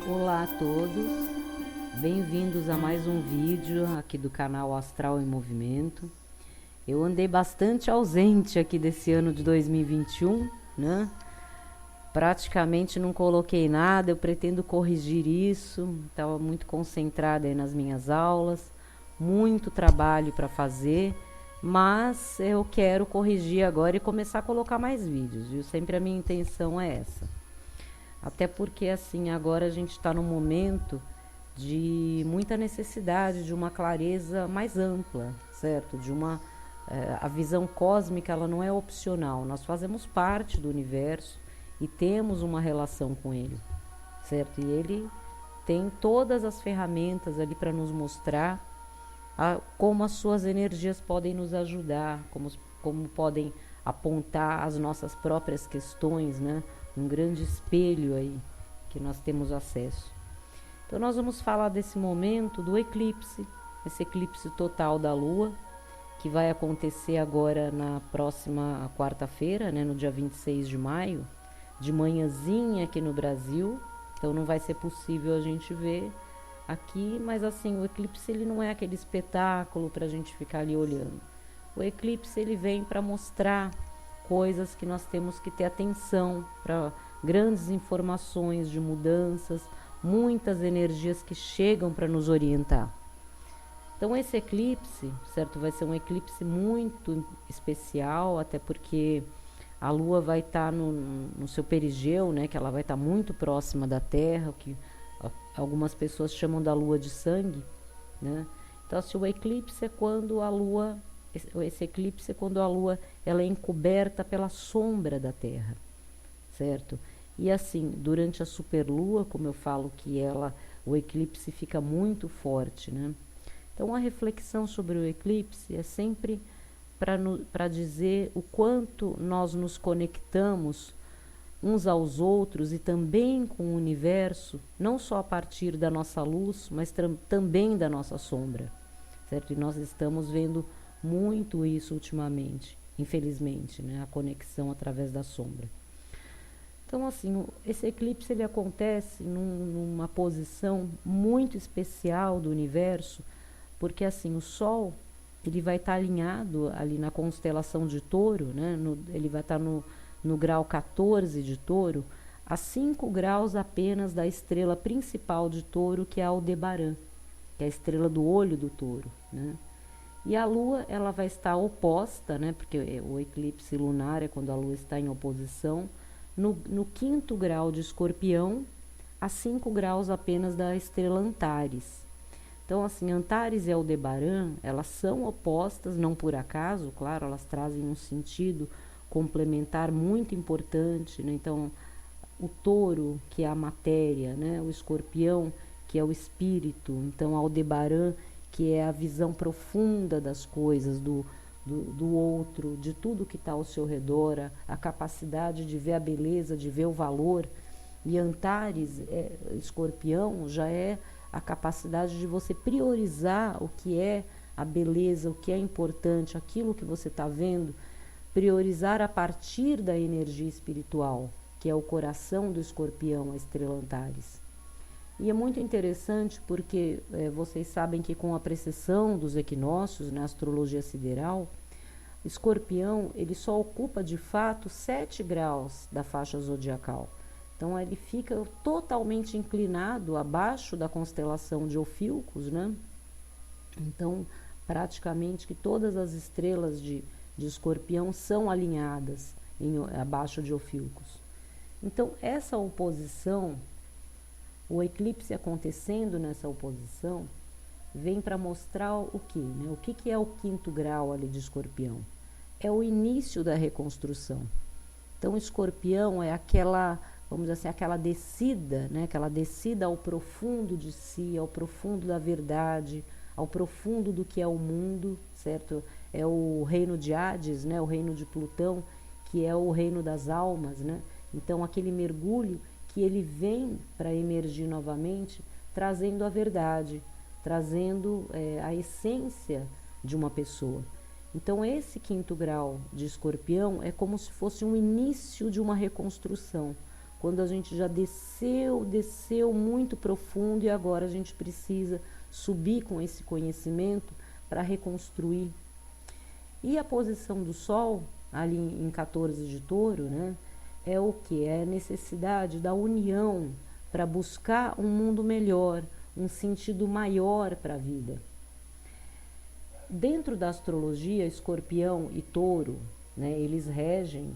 Olá a todos, bem-vindos a mais um vídeo aqui do canal Astral em Movimento. Eu andei bastante ausente aqui desse ano de 2021, né? Praticamente não coloquei nada, eu pretendo corrigir isso. Estava muito concentrada aí nas minhas aulas, muito trabalho para fazer, mas eu quero corrigir agora e começar a colocar mais vídeos, viu? Sempre a minha intenção é essa. Até porque, assim, agora a gente está num momento de muita necessidade de uma clareza mais ampla, certo? A visão cósmica, ela não é opcional. Nós fazemos parte do universo e temos uma relação com ele, certo? E ele tem todas as ferramentas ali para nos mostrar como as suas energias podem nos ajudar, como podem apontar as nossas próprias questões, né? Um grande espelho aí que nós temos acesso. Então nós vamos falar desse momento do eclipse, esse eclipse total da Lua, que vai acontecer agora na próxima quarta-feira, né, no dia 26 de maio, de manhãzinha aqui no Brasil. Então não vai ser possível a gente ver aqui, mas assim, o eclipse ele não é aquele espetáculo para a gente ficar ali olhando. O eclipse ele vem para mostrar coisas que nós temos que ter atenção, para grandes informações de mudanças, muitas energias que chegam para nos orientar. Então esse eclipse, certo, vai ser um eclipse muito especial, até porque a Lua vai estar no seu perigeu, né, que ela vai estar muito próxima da Terra, o que algumas pessoas chamam da Lua de sangue, né? Então assim, o eclipse é quando a Lua esse eclipse é quando a Lua ela é encoberta pela sombra da Terra, certo? E assim, durante a superlua, como eu falo que o eclipse fica muito forte, né? Então a reflexão sobre o eclipse é sempre para dizer o quanto nós nos conectamos uns aos outros e também com o universo, não só a partir da nossa luz, mas também da nossa sombra, certo? E nós estamos vendo muito isso ultimamente, infelizmente, né? A conexão através da sombra. Então, assim, esse eclipse ele acontece numa posição muito especial do universo, porque assim, o Sol ele vai estar alinhado ali na constelação de Touro, né? Ele vai estar no grau 14 de Touro, a 5 graus apenas da estrela principal de Touro, que é Aldebaran, que é a estrela do olho do Touro, né? E a Lua, ela vai estar oposta, né? Porque o eclipse lunar é quando a Lua está em oposição, no 5º grau de Escorpião, a 5 graus apenas da estrela Antares. Então, assim, Antares e Aldebaran, elas são opostas, não por acaso, claro, elas trazem um sentido complementar muito importante, né? Então, o Touro, que é a matéria, né? O Escorpião, que é o espírito. Então, Aldebaran, que é a visão profunda das coisas, do outro, de tudo que está ao seu redor, a capacidade de ver a beleza, de ver o valor. E Antares, Escorpião, já é a capacidade de você priorizar o que é a beleza, o que é importante, aquilo que você está vendo, priorizar a partir da energia espiritual, que é o coração do Escorpião, a estrela Antares. E é muito interessante porque vocês sabem que com a precessão dos equinócios, na astrologia sideral, Escorpião ele só ocupa de fato 7 graus da faixa zodiacal. Então ele fica totalmente inclinado abaixo da constelação de Ophiuchus, né? Então praticamente que todas as estrelas de Escorpião são alinhadas abaixo de Ophiuchus. Então essa oposição, o eclipse acontecendo nessa oposição, vem para mostrar o quê? Né? O que é o 5º grau ali de Escorpião? É o início da reconstrução. Então, Escorpião é aquela, vamos dizer assim, aquela descida, né? Aquela descida ao profundo de si, ao profundo da verdade, ao profundo do que é o mundo, certo? É o reino de Hades, né? O reino de Plutão, que é o reino das almas, né? Então, aquele mergulho que ele vem para emergir novamente, trazendo a verdade, trazendo a essência de uma pessoa. Então, esse quinto grau de Escorpião é como se fosse um início de uma reconstrução, quando a gente já desceu muito profundo e agora a gente precisa subir com esse conhecimento para reconstruir. E a posição do Sol, ali em 14 de Touro, né, é o que? É a necessidade da união para buscar um mundo melhor, um sentido maior para a vida. Dentro da astrologia, Escorpião e Touro, né, eles regem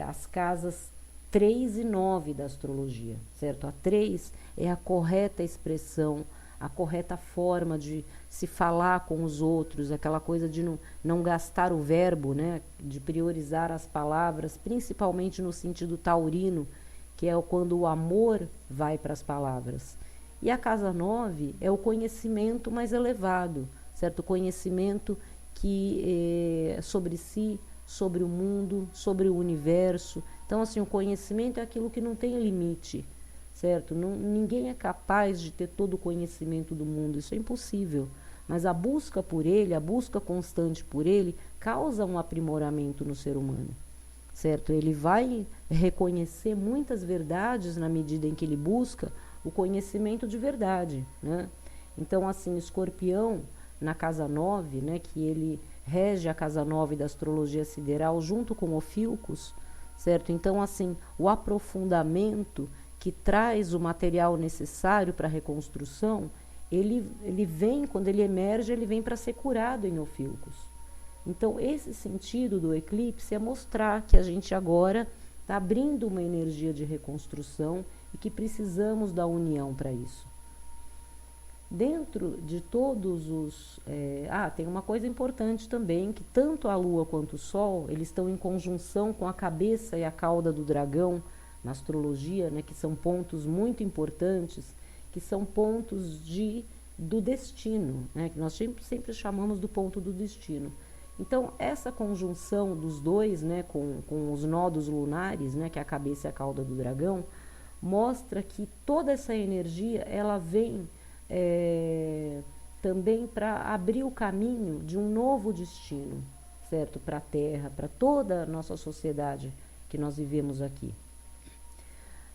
as casas 3 e 9 da astrologia, certo? A 3 é a correta expressão, a correta forma de se falar com os outros, aquela coisa de não gastar o verbo, né? De priorizar as palavras, principalmente no sentido taurino, que é quando o amor vai para as palavras. E a casa 9 é o conhecimento mais elevado, certo? O conhecimento que sobre si, sobre o mundo, sobre o universo. Então, assim, o conhecimento é aquilo que não tem limite, certo? Ninguém é capaz de ter todo o conhecimento do mundo, isso é impossível. Mas a busca por ele, a busca constante por ele, causa um aprimoramento no ser humano, certo? Ele vai reconhecer muitas verdades na medida em que ele busca o conhecimento de verdade, né? Então, assim, Escorpião, na casa 9, né, que ele rege a casa 9 da astrologia sideral, junto com o Filcus, certo? Então, assim, o aprofundamento que traz o material necessário para a reconstrução, ele vem, quando ele emerge, ele vem para ser curado em Ophilcus. Então, esse sentido do eclipse é mostrar que a gente agora está abrindo uma energia de reconstrução e que precisamos da união para isso. Dentro de todos os... tem uma coisa importante também, que tanto a Lua quanto o Sol, eles estão em conjunção com a cabeça e a cauda do dragão na astrologia, né, que são pontos muito importantes, que são pontos do destino, né, que nós sempre chamamos do ponto do destino. Então, essa conjunção dos dois, né, com os nodos lunares, né, que é a cabeça e a cauda do dragão, mostra que toda essa energia, ela vem também para abrir o caminho de um novo destino, certo? Para a Terra, para toda a nossa sociedade que nós vivemos aqui.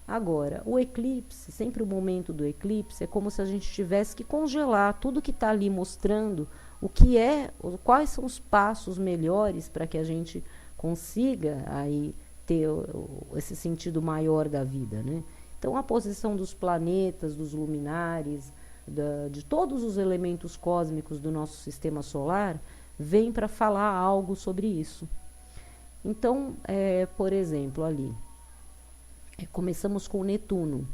Agora, o eclipse, sempre o momento do eclipse, é como se a gente tivesse que congelar tudo que está ali mostrando quais são os passos melhores para que a gente consiga aí ter esse sentido maior da vida, né? Então, a posição dos planetas, dos luminares, de todos os elementos cósmicos do nosso sistema solar, vem para falar algo sobre isso. Então, por exemplo, ali, começamos com Netuno,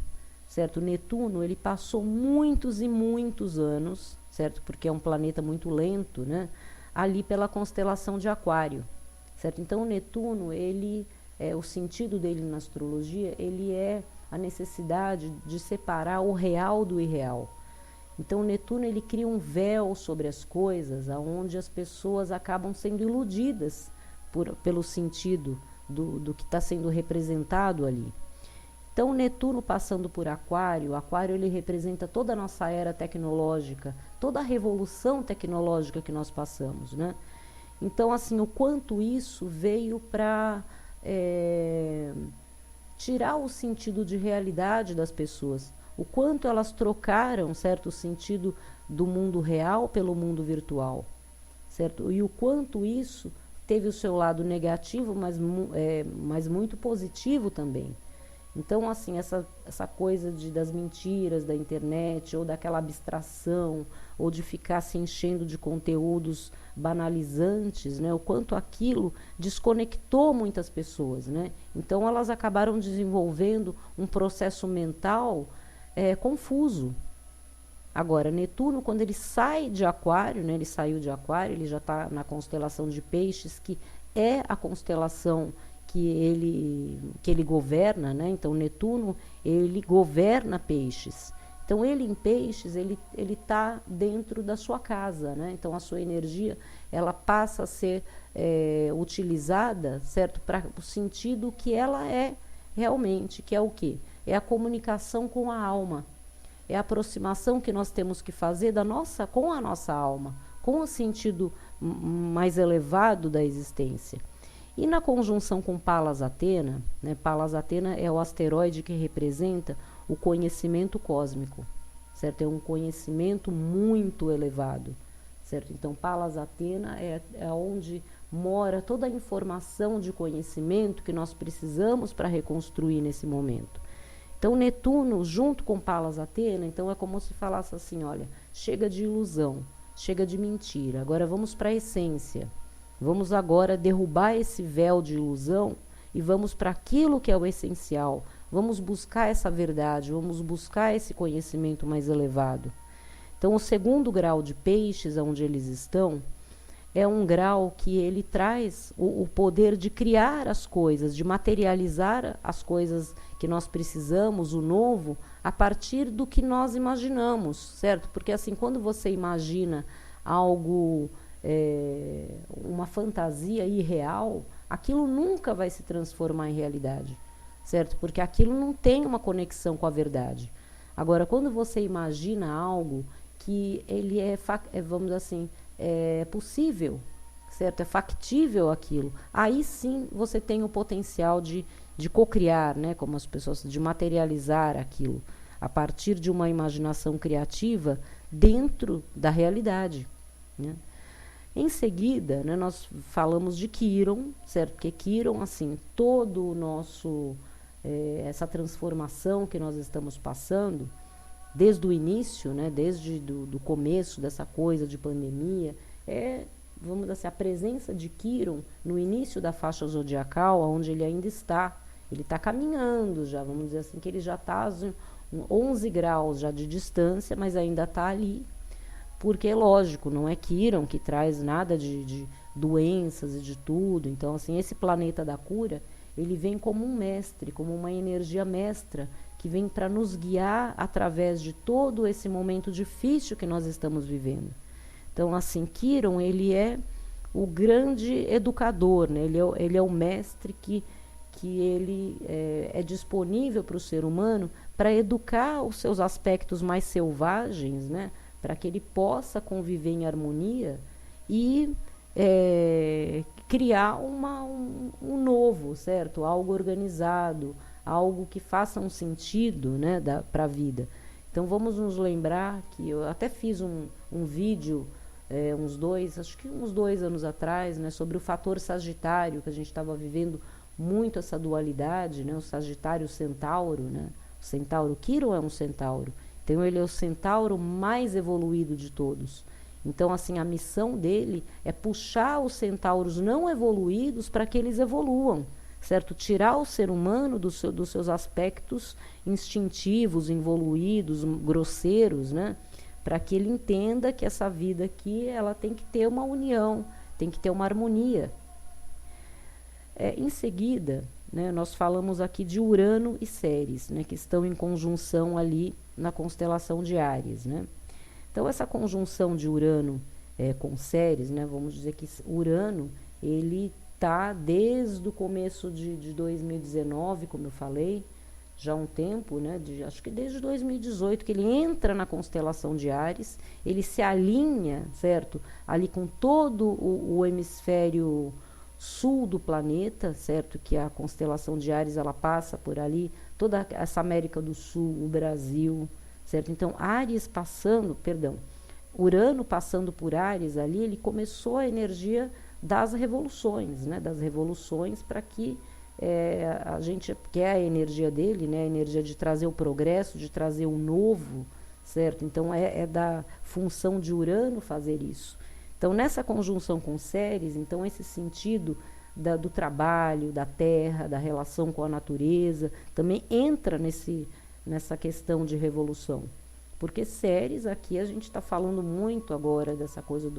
certo? Netuno, ele passou muitos e muitos anos, certo? Porque é um planeta muito lento, né? Ali pela constelação de Aquário, certo? Então, o Netuno, o sentido dele na astrologia, ele é a necessidade de separar o real do irreal. Então, o Netuno, ele cria um véu sobre as coisas, onde as pessoas acabam sendo iludidas pelo sentido do que está sendo representado ali. Então, o Netuno passando por Aquário, ele representa toda a nossa era tecnológica, toda a revolução tecnológica que nós passamos, né? Então, assim, o quanto isso veio para tirar o sentido de realidade das pessoas, o quanto elas trocaram, certo, o sentido do mundo real pelo mundo virtual, certo? E o quanto isso teve o seu lado negativo, mas muito positivo também. Então, assim, essa coisa das mentiras da internet, ou daquela abstração, ou de ficar se enchendo de conteúdos banalizantes, né? O quanto aquilo desconectou muitas pessoas, né? Então, elas acabaram desenvolvendo um processo mental confuso. Agora, Netuno, quando ele sai de Aquário, né? Ele saiu de Aquário, ele já está na constelação de Peixes, que é a constelação que ele governa, né? Então, Netuno, ele governa Peixes. Então, Então, ele em peixes, ele está dentro da sua casa, né? Então, a sua energia, ela passa a ser utilizada, certo? Para o sentido que ela é realmente, que é o quê? É a comunicação com a alma. É a aproximação que nós temos que fazer com a nossa alma, com o sentido mais elevado da existência. E na conjunção com Palas Atena, né, Palas Atena é o asteroide que representa o conhecimento cósmico, certo? É um conhecimento muito elevado, certo? Então, Palas Atena é onde mora toda a informação de conhecimento que nós precisamos para reconstruir nesse momento. Então, Netuno, junto com Palas Atena, então é como se falasse assim, olha, chega de ilusão, chega de mentira, agora vamos para a essência. Vamos agora derrubar esse véu de ilusão e vamos para aquilo que é o essencial. Vamos buscar essa verdade, vamos buscar esse conhecimento mais elevado. Então, o segundo grau de peixes, onde eles estão, é um grau que ele traz o poder de criar as coisas, de materializar as coisas que nós precisamos, o novo, a partir do que nós imaginamos, certo? Porque assim, quando você imagina algo, uma fantasia irreal, aquilo nunca vai se transformar em realidade, certo? Porque aquilo não tem uma conexão com a verdade. Agora, quando você imagina algo que ele vamos dizer assim, é possível, certo? É factível aquilo. Aí sim você tem o potencial de cocriar, né? Como as pessoas, de materializar aquilo a partir de uma imaginação criativa dentro da realidade, né? Em seguida, né, nós falamos de Quiron, certo? Porque Quiron, assim, todo o nosso, essa transformação que nós estamos passando, desde o início, né, desde do começo dessa coisa de pandemia, vamos dizer assim, a presença de Quiron no início da faixa zodiacal, onde ele ainda está, ele está caminhando já, vamos dizer assim, que ele já está a 11 graus já de distância, mas ainda está ali, porque, lógico, não é Quiron que traz nada de doenças e de tudo. Então, assim, esse planeta da cura, ele vem como um mestre, como uma energia mestra, que vem para nos guiar através de todo esse momento difícil que nós estamos vivendo. Então, assim, Quiron, ele é o grande educador, né? Ele é o mestre que ele é disponível para o ser humano para educar os seus aspectos mais selvagens, né? Para que ele possa conviver em harmonia e criar um novo, certo? Algo organizado, algo que faça um sentido, né, para a vida. Então, vamos nos lembrar que eu até fiz um vídeo, acho que uns 2 anos atrás, né, sobre o fator Sagitário, que a gente estava vivendo muito essa dualidade, né, o Sagitário Centauro, né, o Centauro, Quiron é um Centauro. Então, ele é o centauro mais evoluído de todos. Então, assim, a missão dele é puxar os centauros não evoluídos para que eles evoluam, certo? Tirar o ser humano dos seus aspectos instintivos, involuídos, grosseiros, né? Para que ele entenda que essa vida aqui, ela tem que ter uma união, tem que ter uma harmonia. Em seguida, né, nós falamos aqui de Urano e Ceres, né, que estão em conjunção ali na constelação de Áries, né? Então, essa conjunção de Urano com Ceres, né, vamos dizer que Urano, ele está desde o começo de 2019, como eu falei, já há um tempo, né, acho que desde 2018, que ele entra na constelação de Áries, ele se alinha, certo? Ali com todo o hemisfério sul do planeta, certo? Que a constelação de Áries, ela passa por ali, toda essa América do Sul, o Brasil, certo? Então, Urano passando por Áries ali, ele começou a energia das revoluções, né? Das revoluções para que a gente, que é a energia dele, né? A energia de trazer o progresso, de trazer o novo, certo? Então, é da função de Urano fazer isso. Então, nessa conjunção com Ceres, então esse sentido do trabalho, da terra, da relação com a natureza, também entra nessa questão de revolução. Porque Ceres, aqui a gente está falando muito agora dessa coisa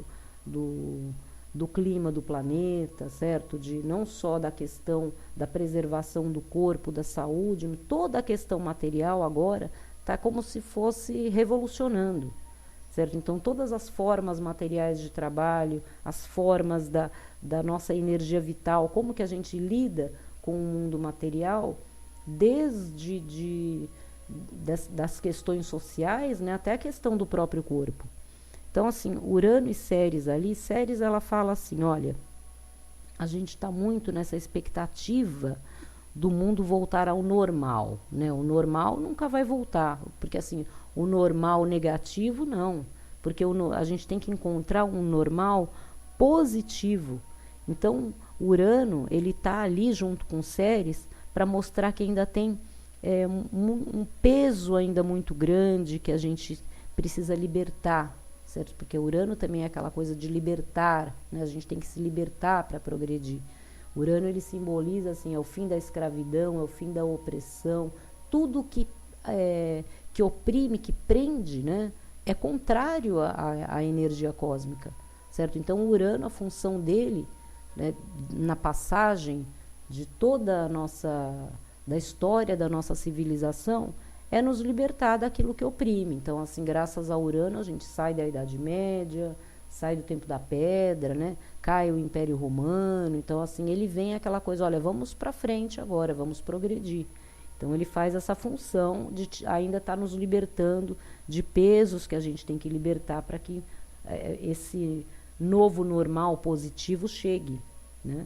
do clima do planeta, certo? Não só da questão da preservação do corpo, da saúde, toda a questão material agora está como se fosse revolucionando, certo? Então, todas as formas materiais de trabalho, as formas da nossa energia vital, como que a gente lida com o mundo material, desde das questões sociais, né, até a questão do próprio corpo. Então, assim, Urano e Ceres ali, Ceres ela fala assim, olha, a gente está muito nessa expectativa do mundo voltar ao normal, né? O normal nunca vai voltar, porque assim, o normal negativo não, porque a gente tem que encontrar um normal positivo. Então, Urano, ele está ali junto com Ceres para mostrar que ainda tem um peso ainda muito grande que a gente precisa libertar, certo? Porque Urano também é aquela coisa de libertar, né? A gente tem que se libertar para progredir. Urano, ele simboliza, assim, é o fim da escravidão, é o fim da opressão, tudo que oprime, que prende, né? É contrário à energia cósmica, certo? Então, Urano, a função dele, né, na passagem de toda a da história da nossa civilização, é nos libertar daquilo que oprime. Então, assim, graças a Urano, a gente sai da Idade Média, sai do tempo da pedra, né? Cai o Império Romano. Então, assim, ele vem aquela coisa, olha, vamos para frente agora, vamos progredir. Então, ele faz essa função de ainda estar nos libertando de pesos que a gente tem que libertar para que esse novo normal positivo chegue, né?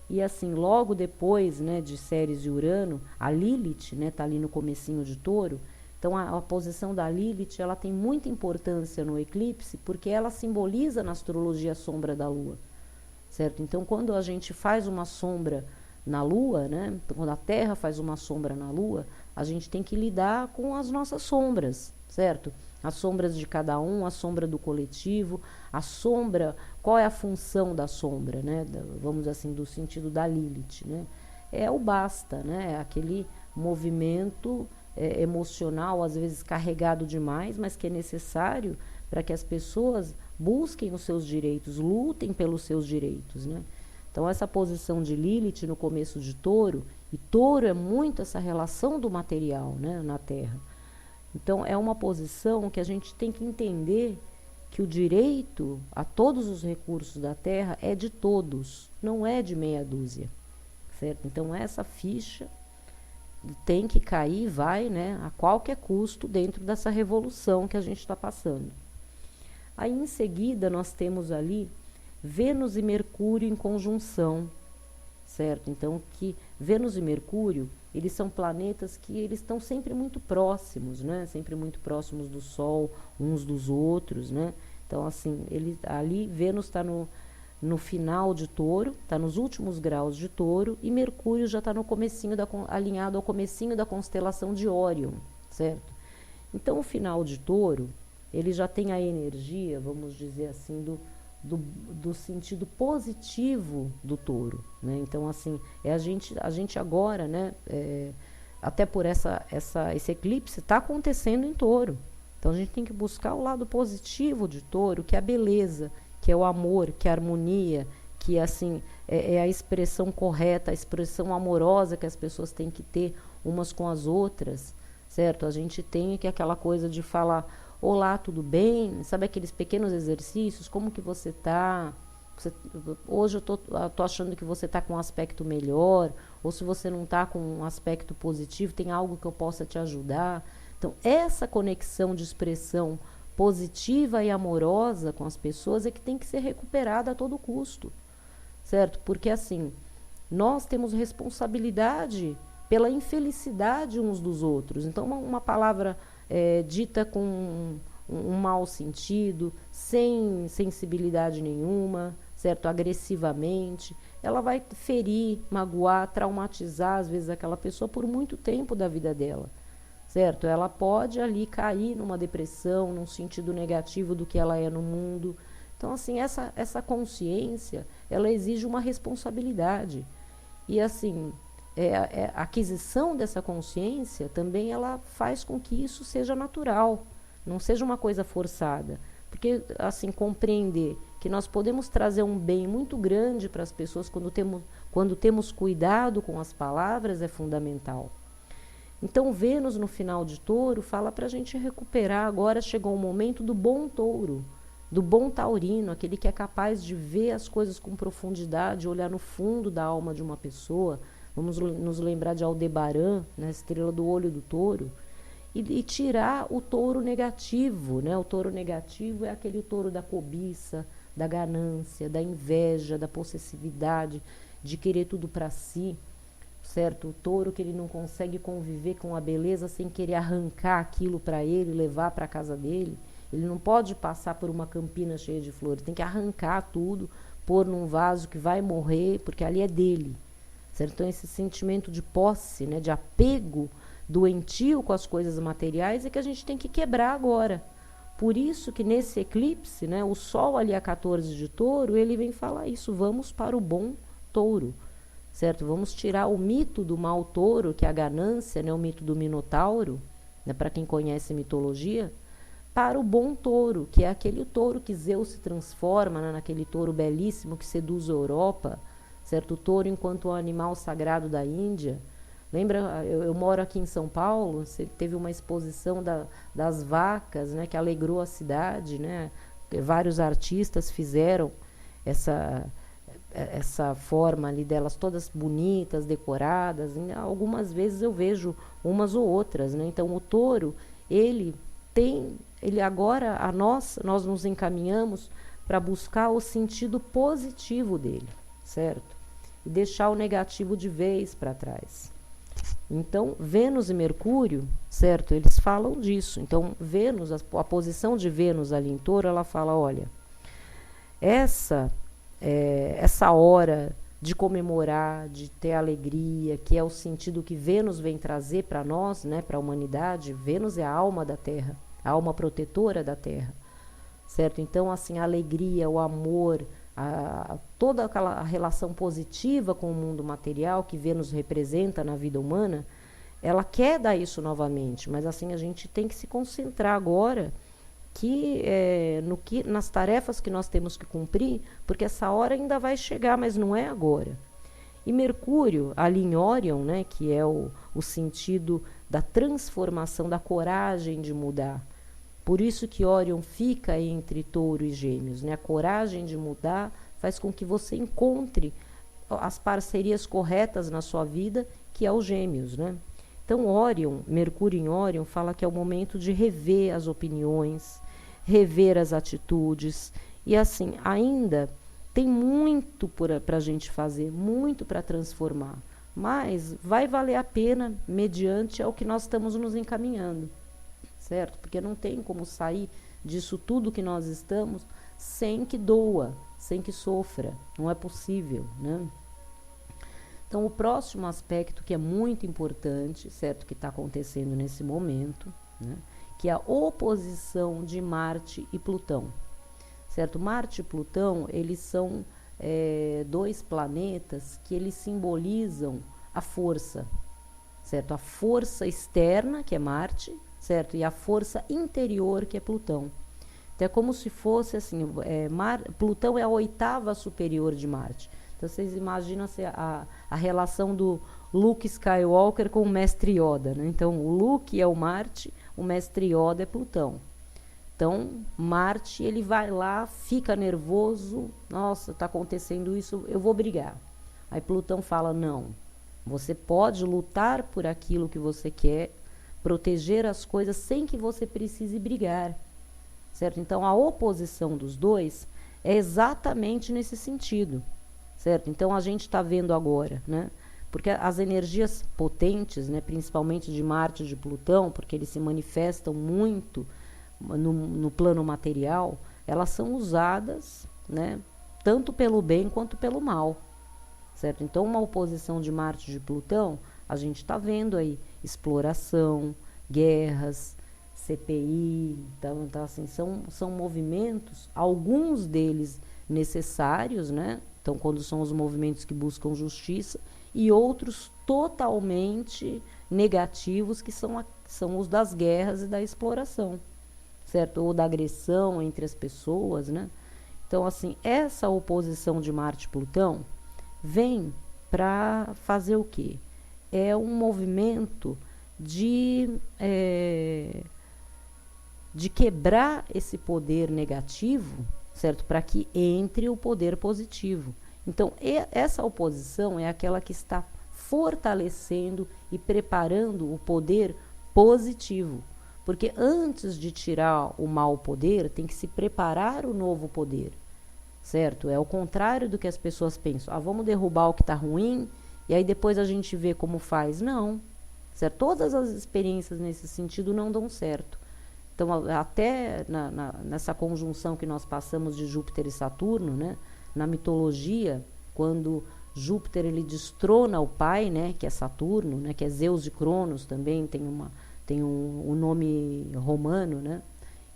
E assim, logo depois, né, de Ceres e Urano, a Lilith, né, tá ali no comecinho de Touro. Então, a posição da Lilith, ela tem muita importância no eclipse, porque ela simboliza na astrologia a sombra da Lua, certo? Então, quando a gente faz uma sombra na Lua, né, quando a Terra faz uma sombra na Lua, a gente tem que lidar com as nossas sombras, certo? As sombras de cada um, a sombra do coletivo, a sombra, qual é a função da sombra, né? Vamos assim, do sentido da Lilith, né? É o basta, né? É aquele movimento emocional, às vezes carregado demais, mas que é necessário para que as pessoas busquem os seus direitos, lutem pelos seus direitos, né? Então, essa posição de Lilith no começo de Touro, e Touro é muito essa relação do material, né, na Terra. Então, é uma posição que a gente tem que entender que o direito a todos os recursos da Terra é de todos, não é de meia dúzia, certo? Então, essa ficha tem que cair, vai, né, a qualquer custo dentro dessa revolução que a gente está passando. Aí, em seguida, nós temos ali Vênus e Mercúrio em conjunção, certo? Então, que Vênus e Mercúrio, eles são planetas que eles estão sempre muito próximos, né? Sempre muito próximos do Sol, uns dos outros, né? Então, assim, ali Vênus está no final de Touro, está nos últimos graus de Touro, e Mercúrio já está no comecinho alinhado ao comecinho da constelação de Órion, certo? Então, o final de Touro, ele já tem a energia, vamos dizer assim, do sentido positivo do Touro, né? Então, assim, a gente agora, né, até por esse eclipse está acontecendo em Touro. Então, a gente tem que buscar o lado positivo de Touro, que é a beleza, que é o amor, que é a harmonia, que assim, é a expressão correta, a expressão amorosa que as pessoas têm que ter umas com as outras, certo? A gente tem que aquela coisa de falar: olá, tudo bem? Sabe aqueles pequenos exercícios? Como que você está? Hoje eu tô achando que você está com um aspecto melhor, ou se você não está com um aspecto positivo, tem algo que eu possa te ajudar. Então, essa conexão de expressão positiva e amorosa com as pessoas é que tem que ser recuperada a todo custo, certo? Porque assim, nós temos responsabilidade pela infelicidade uns dos outros. Então, uma palavra dita com um mau sentido, sem sensibilidade nenhuma, certo? Agressivamente, ela vai ferir, magoar, traumatizar, às vezes, aquela pessoa por muito tempo da vida dela, certo? Ela pode ali cair numa depressão, num sentido negativo do que ela é no mundo. Então, assim, essa consciência, ela exige uma responsabilidade. E, assim, a aquisição dessa consciência também ela faz com que isso seja natural, não seja uma coisa forçada. Porque, assim, compreender que nós podemos trazer um bem muito grande para as pessoas quando temos cuidado com as palavras é fundamental. Então, Vênus no final de Touro fala para a gente recuperar. Agora chegou o momento do bom touro, do bom taurino, aquele que é capaz de ver as coisas com profundidade, olhar no fundo da alma de uma pessoa. Vamos nos lembrar de Aldebaran, né, estrela do olho do touro, e tirar o touro negativo. Né? O touro negativo é aquele touro da cobiça, da ganância, da inveja, da possessividade, de querer tudo para si. Certo? O touro que ele não consegue conviver com a beleza sem querer arrancar aquilo para ele, levar para a casa dele. Ele não pode passar por uma campina cheia de flores, tem que arrancar tudo, pôr num vaso que vai morrer, porque ali é dele. Certo? Então esse sentimento de posse, né, de apego doentio com as coisas materiais é que a gente tem que quebrar agora. Por isso que nesse eclipse, né, o Sol ali a 14 de Touro, ele vem falar isso, vamos para o bom touro. Certo? Vamos tirar o mito do mau touro, que é a ganância, né? O mito do Minotauro, né? Para quem conhece mitologia, para o bom touro, que é aquele touro que Zeus se transforma, né? Naquele touro belíssimo que seduz a Europa, certo? O touro enquanto um animal sagrado da Índia. Lembra, eu moro aqui em São Paulo, teve uma exposição das vacas, né? Que alegrou a cidade, né? Vários artistas fizeram essa forma ali delas todas bonitas, decoradas. Algumas vezes eu vejo umas ou outras, né? Então o touro, ele agora nós nos encaminhamos para buscar o sentido positivo dele, certo? E deixar o negativo de vez para trás. Então, Vênus e Mercúrio, certo? Eles falam disso. Então, Vênus, a posição de Vênus ali em Touro, ela fala, olha, essa hora de comemorar, de ter alegria, que é o sentido que Vênus vem trazer para nós, né, para a humanidade. Vênus é a alma da Terra, a alma protetora da Terra, certo? Então, assim, a alegria, o amor, toda aquela relação positiva com o mundo material que Vênus representa na vida humana, ela quer dar isso novamente, mas assim, a gente tem que se concentrar agora nas tarefas que nós temos que cumprir, porque essa hora ainda vai chegar, mas não é agora. E Mercúrio, ali em Órion, né, que é o sentido da transformação, da coragem de mudar. Por isso que Órion fica entre Touro e Gêmeos, né? A coragem de mudar faz com que você encontre as parcerias corretas na sua vida, que é o Gêmeos, né? Então, Órion, Mercúrio em Órion, fala que é o momento de rever as opiniões, rever as atitudes. E assim, ainda tem muito para a gente fazer, muito para transformar. Mas vai valer a pena mediante ao que nós estamos nos encaminhando, certo? Porque não tem como sair disso tudo que nós estamos sem que doa, sem que sofra. Não é possível, né? Então, o próximo aspecto que é muito importante, certo, que está acontecendo nesse momento, né, que é a oposição de Marte e Plutão, certo? Marte e Plutão, eles são dois planetas que eles simbolizam a força, certo? A força externa, que é Marte, certo? E a força interior, que é Plutão. Então, é como se fosse assim, Plutão é a oitava superior de Marte. Então, vocês imaginam assim, a relação do Luke Skywalker com o Mestre Yoda, né? Então, o Luke é o Marte, o Mestre Yoda é Plutão. Então, Marte, ele vai lá, fica nervoso, nossa, está acontecendo isso, eu vou brigar. Aí Plutão fala, não, você pode lutar por aquilo que você quer, proteger as coisas sem que você precise brigar, certo? Então, a oposição dos dois é exatamente nesse sentido, certo? Então, a gente está vendo agora, né? Porque as energias potentes, né, principalmente de Marte e de Plutão, porque eles se manifestam muito no plano material, elas são usadas, né, tanto pelo bem quanto pelo mal, certo? Então, uma oposição de Marte e de Plutão, a gente está vendo aí exploração, guerras, CPI, então assim, são movimentos, alguns deles necessários, né? Então, quando são os movimentos que buscam justiça, e outros totalmente negativos, que são os das guerras e da exploração, certo? Ou da agressão entre as pessoas, né? Então, assim, essa oposição de Marte e Plutão vem para fazer o quê? É um movimento de quebrar esse poder negativo, certo? Para que entre o poder positivo. Então, essa oposição é aquela que está fortalecendo e preparando o poder positivo. Porque antes de tirar o mau poder, tem que se preparar o novo poder, certo? É o contrário do que as pessoas pensam. Vamos derrubar o que está ruim e aí depois a gente vê como faz. Não, certo? Todas as experiências nesse sentido não dão certo. Então, até nessa conjunção que nós passamos de Júpiter e Saturno, né? Na mitologia, quando Júpiter ele destrona o pai, né? Que é Saturno, né? Que é Zeus de Cronos também, tem um nome romano, né?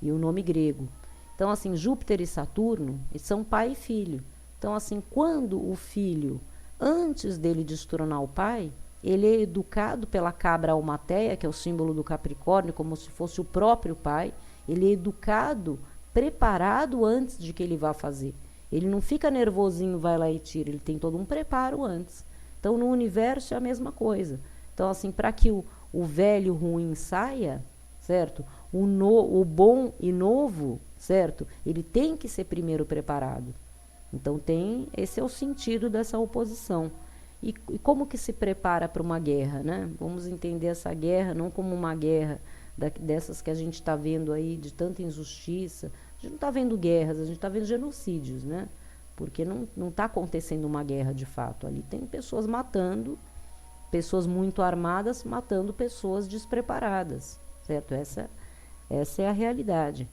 E um nome grego. Então, assim, Júpiter e Saturno são pai e filho. Então, assim, quando o filho, antes dele destronar o pai, ele é educado pela cabra almateia, que é o símbolo do Capricórnio, como se fosse o próprio pai. Ele é educado, preparado antes de que ele vá fazer. Ele não fica nervosinho, vai lá e tira. Ele tem todo um preparo antes. Então, no universo é a mesma coisa. Então, assim, para que o velho ruim saia, certo? O bom e novo, certo? Ele tem que ser primeiro preparado. Então, esse é o sentido dessa oposição. E como que se prepara para uma guerra, né? Vamos entender essa guerra não como uma guerra dessas que a gente está vendo aí, de tanta injustiça. A gente não está vendo guerras, a gente está vendo genocídios, né? Porque não está acontecendo uma guerra de fato. Ali tem pessoas matando, pessoas muito armadas matando pessoas despreparadas, certo? Essa é a realidade.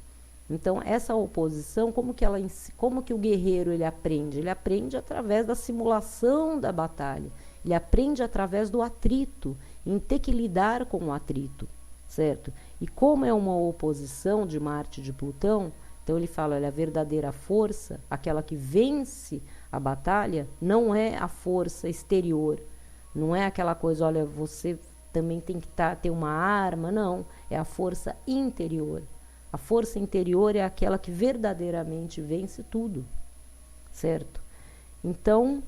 Então, essa oposição, como que o guerreiro ele aprende? Ele aprende através da simulação da batalha. Ele aprende através do atrito, em ter que lidar com o atrito, certo? E como é uma oposição de Marte e de Plutão, então ele fala, olha, a verdadeira força, aquela que vence a batalha, não é a força exterior. Não é aquela coisa, olha, você também tem que ter uma arma, não. É a força interior. A força interior é aquela que verdadeiramente vence tudo, certo? Então,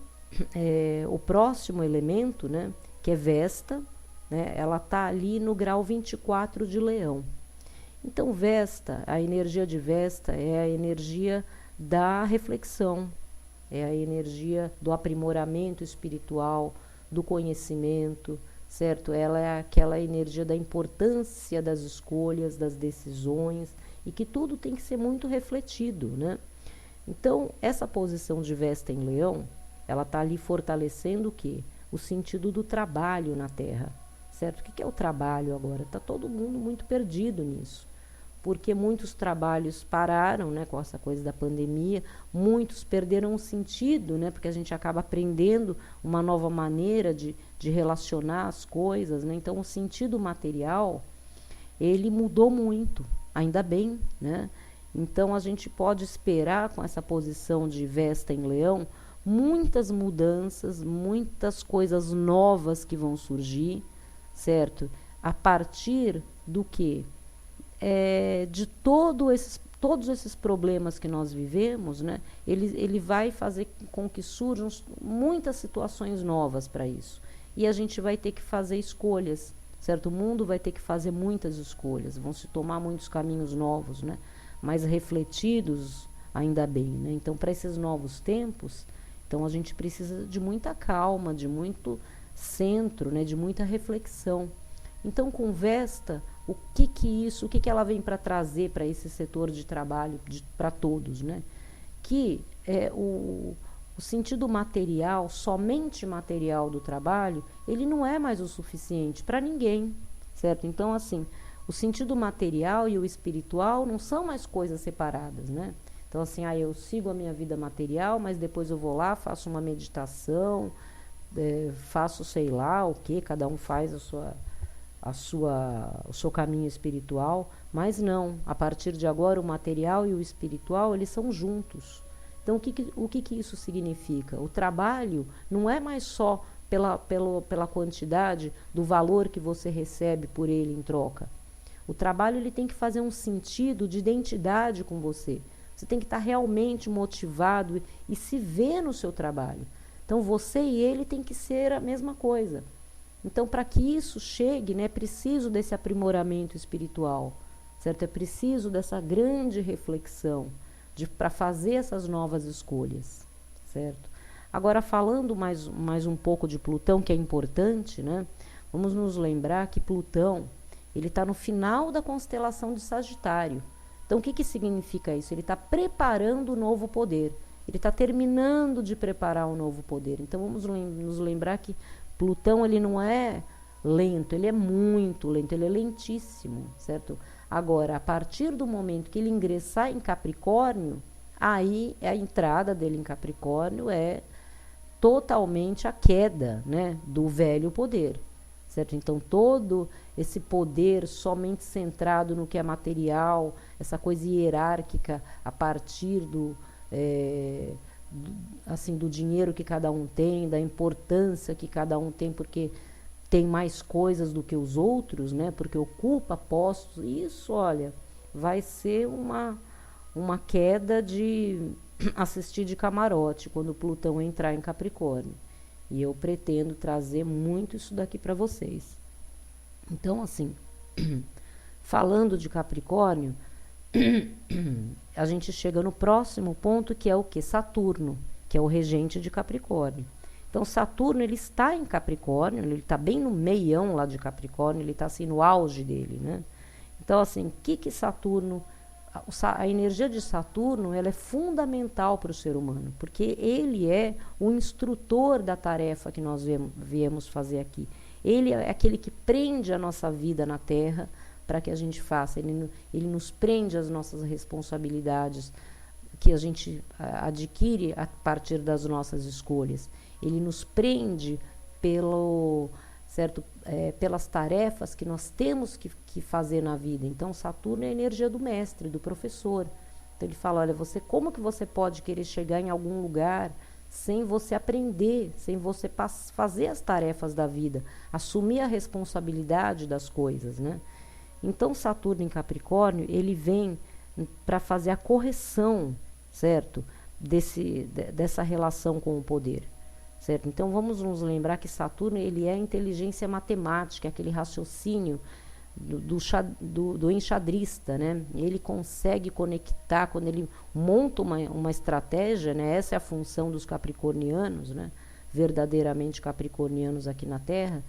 o próximo elemento, né, que é Vesta, né, ela está ali no grau 24 de Leão. Então, Vesta, a energia de Vesta é a energia da reflexão, é a energia do aprimoramento espiritual, do conhecimento, certo? Ela é aquela energia da importância das escolhas, das decisões, e que tudo tem que ser muito refletido, né? Então, essa posição de Vesta em Leão, ela está ali fortalecendo o quê? O sentido do trabalho na Terra, certo? O que é o trabalho agora? Está todo mundo muito perdido nisso, porque muitos trabalhos pararam, né, com essa coisa da pandemia, muitos perderam o sentido, né, porque a gente acaba aprendendo uma nova maneira de relacionar as coisas, né? Então, o sentido material, ele mudou muito, ainda bem, né? Então, a gente pode esperar, com essa posição de Vesta em Leão, muitas mudanças, muitas coisas novas que vão surgir, certo? A partir do quê? De todos esses problemas que nós vivemos, né, ele vai fazer com que surjam muitas situações novas para isso. E a gente vai ter que fazer escolhas, certo? O mundo vai ter que fazer muitas escolhas, vão se tomar muitos caminhos novos, né, mais refletidos, ainda bem, né? Então, para esses novos tempos, então a gente precisa de muita calma, de muito centro, né, de muita reflexão. Então, com Vesta, o que ela vem para trazer para esse setor de trabalho, para todos, né? Que o sentido material, somente material do trabalho, ele não é mais o suficiente para ninguém, certo? Então, assim, o sentido material e o espiritual não são mais coisas separadas, né? Então, assim, eu sigo a minha vida material, mas depois eu vou lá, faço uma meditação, faço sei lá o que, cada um faz o seu caminho espiritual, mas não, a partir de agora o material e o espiritual, eles são juntos. Então, o que isso significa? O trabalho não é mais só pela quantidade do valor que você recebe por ele em troca. O trabalho ele tem que fazer um sentido de identidade com você. Você tem que estar realmente motivado e se ver no seu trabalho. Então, você e ele tem que ser a mesma coisa. Então, para que isso chegue, né, é preciso desse aprimoramento espiritual, certo? É preciso dessa grande reflexão para fazer essas novas escolhas, certo? Agora, falando mais um pouco de Plutão, que é importante, né? Vamos nos lembrar que Plutão, ele está no final da constelação de Sagitário. Então, o que significa isso? Ele está preparando o novo poder. Ele está terminando de preparar o novo poder. Então, vamos nos lembrar que Plutão, ele não é lento, ele é muito lento, ele é lentíssimo, certo? Agora, a partir do momento que ele ingressar em Capricórnio, aí a entrada dele em Capricórnio é totalmente a queda, né, do velho poder, certo? Então, todo esse poder somente centrado no que é material, essa coisa hierárquica a partir assim, do dinheiro que cada um tem, da importância que cada um tem, porque tem mais coisas do que os outros, né? Porque ocupa postos. Isso, olha, vai ser uma queda de assistir de camarote quando Plutão entrar em Capricórnio. E eu pretendo trazer muito isso daqui para vocês. Então, assim, falando de Capricórnio, a gente chega no próximo ponto, que é o que? Saturno, que é o regente de Capricórnio. Então, Saturno, ele está em Capricórnio, ele está bem no meião lá de Capricórnio, ele está assim no auge dele, né? Então, assim, o que Saturno... A energia de Saturno, ela é fundamental para o ser humano, porque ele é o instrutor da tarefa que nós viemos fazer aqui. Ele é aquele que prende a nossa vida na Terra para que a gente faça. Ele nos prende às nossas responsabilidades que a gente adquire a partir das nossas escolhas. Ele nos prende pelas tarefas que nós temos que fazer na vida. Então, Saturno é a energia do mestre, do professor. Então, ele fala, olha, como que você pode querer chegar em algum lugar sem você aprender, sem você fazer as tarefas da vida, assumir a responsabilidade das coisas, né? Então, Saturno em Capricórnio, ele vem para fazer a correção, certo? Dessa relação com o poder. Certo? Então, vamos nos lembrar que Saturno, ele é a inteligência matemática, aquele raciocínio do enxadrista, né? Ele consegue conectar, quando ele monta uma estratégia, né? Essa é a função dos capricornianos, né? Verdadeiramente capricornianos aqui na Terra,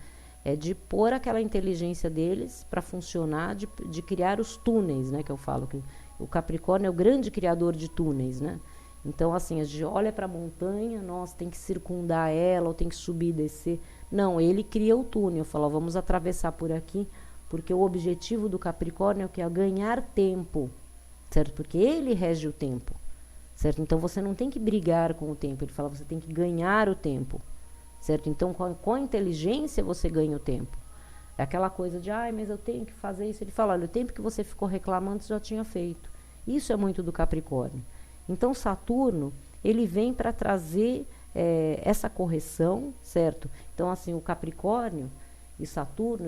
é de pôr aquela inteligência deles para funcionar, de criar os túneis, né? Que eu falo que o Capricórnio é o grande criador de túneis, né? Então, assim, a gente olha para a montanha, nossa, tem que circundar ela, ou tem que subir e descer. Não, ele cria o túnel, fala, vamos atravessar por aqui, porque o objetivo do Capricórnio é o que? É ganhar tempo, certo? Porque ele rege o tempo, certo? Então, você não tem que brigar com o tempo, ele fala, você tem que ganhar o tempo, certo? Então, com a inteligência, você ganha o tempo. É aquela coisa de, mas eu tenho que fazer isso. Ele fala, olha, o tempo que você ficou reclamando, você já tinha feito. Isso é muito do Capricórnio. Então, Saturno, ele vem para trazer essa correção, certo? Então, assim, o Capricórnio e Saturno,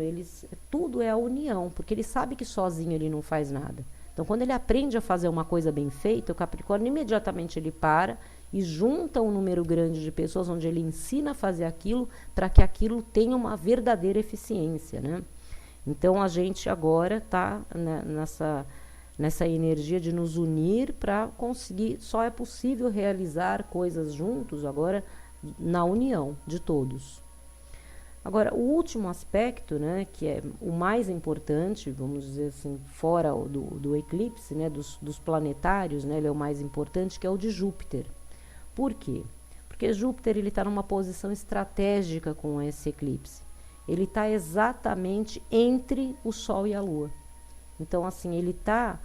tudo é a união, porque ele sabe que sozinho ele não faz nada. Então, quando ele aprende a fazer uma coisa bem feita, o Capricórnio imediatamente ele para e junta um número grande de pessoas onde ele ensina a fazer aquilo para que aquilo tenha uma verdadeira eficiência, né? Então, a gente agora está nessa energia de nos unir para conseguir, só é possível realizar coisas juntos agora na união de todos. Agora, o último aspecto, né, que é o mais importante, vamos dizer assim, fora do eclipse, né, dos planetários, né, ele é o mais importante, que é o de Júpiter. Por quê? Porque Júpiter está numa posição estratégica com esse eclipse. Ele está exatamente entre o Sol e a Lua. Então, assim, ele está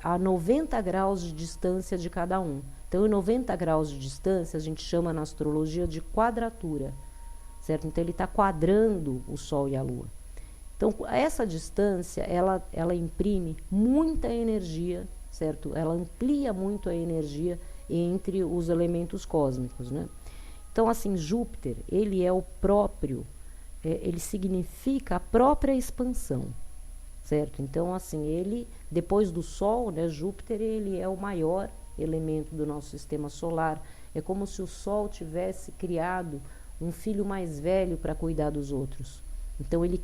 a 90 graus de distância de cada um. Então, em 90 graus de distância, a gente chama na astrologia de quadratura, certo? Então, ele está quadrando o Sol e a Lua. Então, essa distância, ela imprime muita energia, certo? Ela amplia muito a energia entre os elementos cósmicos, né? Então, assim, Júpiter, ele é o próprio, ele significa a própria expansão, certo? Então, assim, ele, depois do Sol, né, Júpiter, ele é o maior elemento do nosso sistema solar. É como se o Sol tivesse criado um filho mais velho para cuidar dos outros. Então ele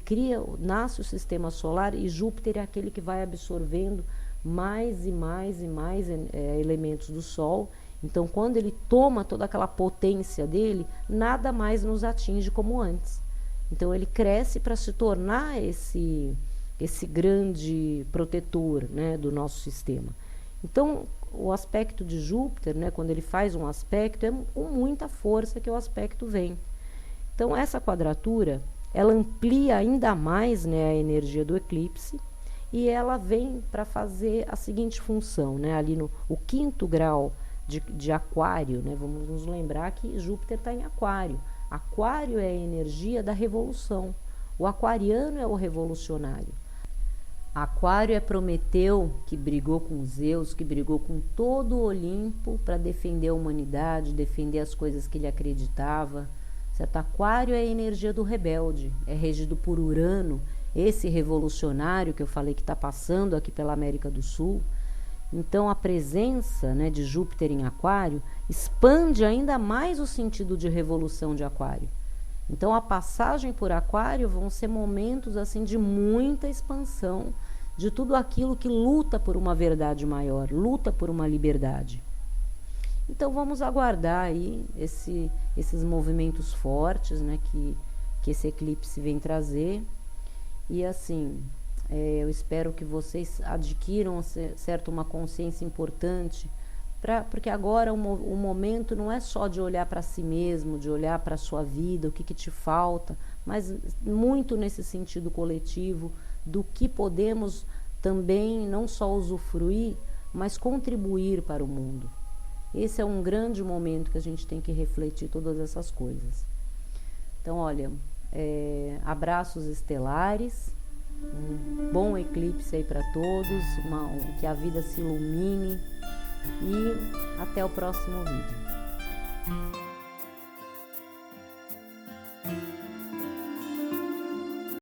nasce o sistema solar e Júpiter é aquele que vai absorvendo mais e mais e mais elementos do Sol. Então quando ele toma toda aquela potência dele, nada mais nos atinge como antes. Então ele cresce para se tornar esse grande protetor, né, do nosso sistema. Então o aspecto de Júpiter, né, quando ele faz um aspecto, é com muita força que o aspecto vem. Então essa quadratura, ela amplia ainda mais, né, a energia do eclipse, e ela vem para fazer a seguinte função, né, ali no o 5º grau de Aquário, né, vamos nos lembrar que Júpiter está em Aquário. Aquário é a energia da revolução, o aquariano é o revolucionário. Aquário é Prometeu, que brigou com Zeus, que brigou com todo o Olimpo para defender a humanidade, defender as coisas que ele acreditava. Certo? Aquário é a energia do rebelde, é regido por Urano, esse revolucionário que eu falei que está passando aqui pela América do Sul. Então a presença, né, de Júpiter em Aquário expande ainda mais o sentido de revolução de Aquário. Então a passagem por Aquário vão ser momentos assim de muita expansão de tudo aquilo que luta por uma verdade maior, luta por uma liberdade. Então vamos aguardar aí esses movimentos fortes, né, que esse eclipse vem trazer. E assim, eu espero que vocês adquiram, certo, uma consciência importante, porque agora o momento não é só de olhar para si mesmo, de olhar para a sua vida, o que te falta, mas muito nesse sentido coletivo, do que podemos também não só usufruir, mas contribuir para o mundo. Esse é um grande momento que a gente tem que refletir todas essas coisas. Então, olha, abraços estelares, um bom eclipse aí para todos, que a vida se ilumine e até o próximo vídeo.